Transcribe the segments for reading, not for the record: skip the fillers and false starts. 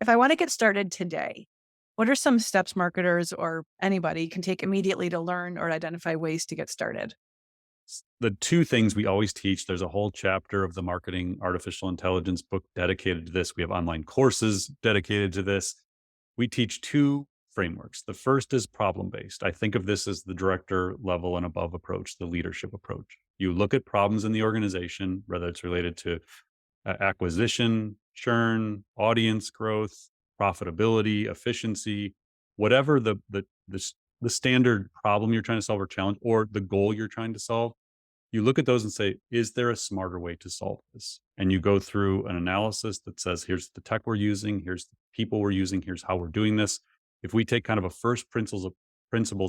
If I want to get started today, what are some steps marketers or anybody can take immediately to learn or identify ways to get started? The two things we always teach, there's a whole chapter of the marketing artificial intelligence book dedicated to this. We have online courses dedicated to this. We teach two frameworks. The first is problem based. I think of this as the director level and above approach, the leadership approach. You look at problems in the organization, whether it's related to acquisition, churn, audience growth, profitability, efficiency, whatever the standard problem you're trying to solve or challenge, or the goal you're trying to solve. You look at those and say, is there a smarter way to solve this? And you go through an analysis that says, here's the tech we're using, here's the people we're using, here's how we're doing this. If we take kind of a first principles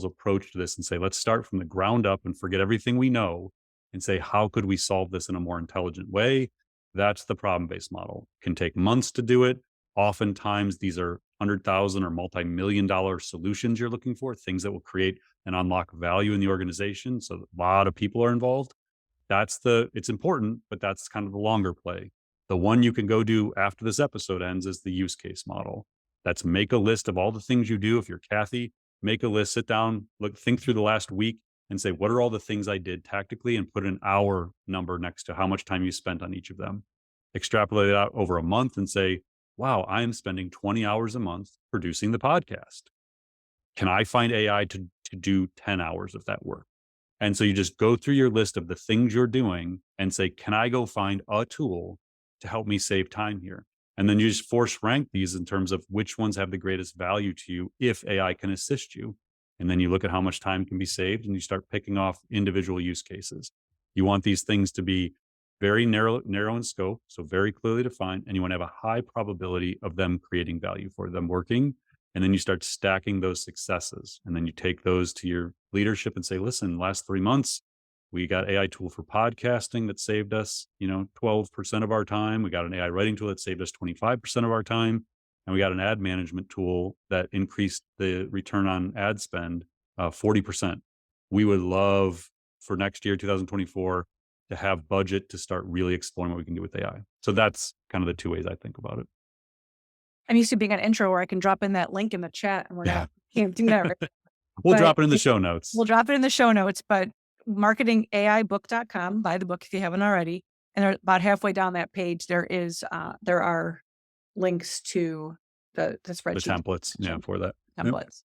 approach to this and say, let's start from the ground up and forget everything we know and say, how could we solve this in a more intelligent way? That's the problem-based model. Can take months to do it. Oftentimes, these are 100,000 or multi-million-dollar solutions you're looking for, things that will create and unlock value in the organization. So a lot of people are involved. It's important, but that's kind of the longer play. The one you can go do after this episode ends is the use case model. That's make a list of all the things you do. If you're Cathy, make a list, sit down, think through the last week and say, what are all the things I did tactically, and put an hour number next to how much time you spent on each of them. Extrapolate it out over a month and say, wow, I am spending 20 hours a month producing the podcast. Can I find AI to do 10 hours of that work? And so you just go through your list of the things you're doing and say, can I go find a tool to help me save time here? And then you just force rank these in terms of which ones have the greatest value to you if AI can assist you. And then you look at how much time can be saved and you start picking off individual use cases. You want these things to be very narrow in scope, so very clearly defined, and you want to have a high probability of them creating value for them working. And then you start stacking those successes. And then you take those to your leadership and say, listen, last 3 months, we got AI tool for podcasting that saved us, 12% of our time. We got an AI writing tool that saved us 25% of our time. And we got an ad management tool that increased the return on ad spend 40%. We would love for next year, 2024, to have budget to start really exploring what we can do with AI. So that's kind of the two ways I think about it. I'm used to being an intro where I can drop in that link in the chat and Yeah. can't do that. Right? We'll But drop it in the show notes. we'll drop it in the show notes, but marketingaibook.com, buy the book if you haven't already. And about halfway down that page, there are links to the The spreadsheet templates, for that. Yep. templates.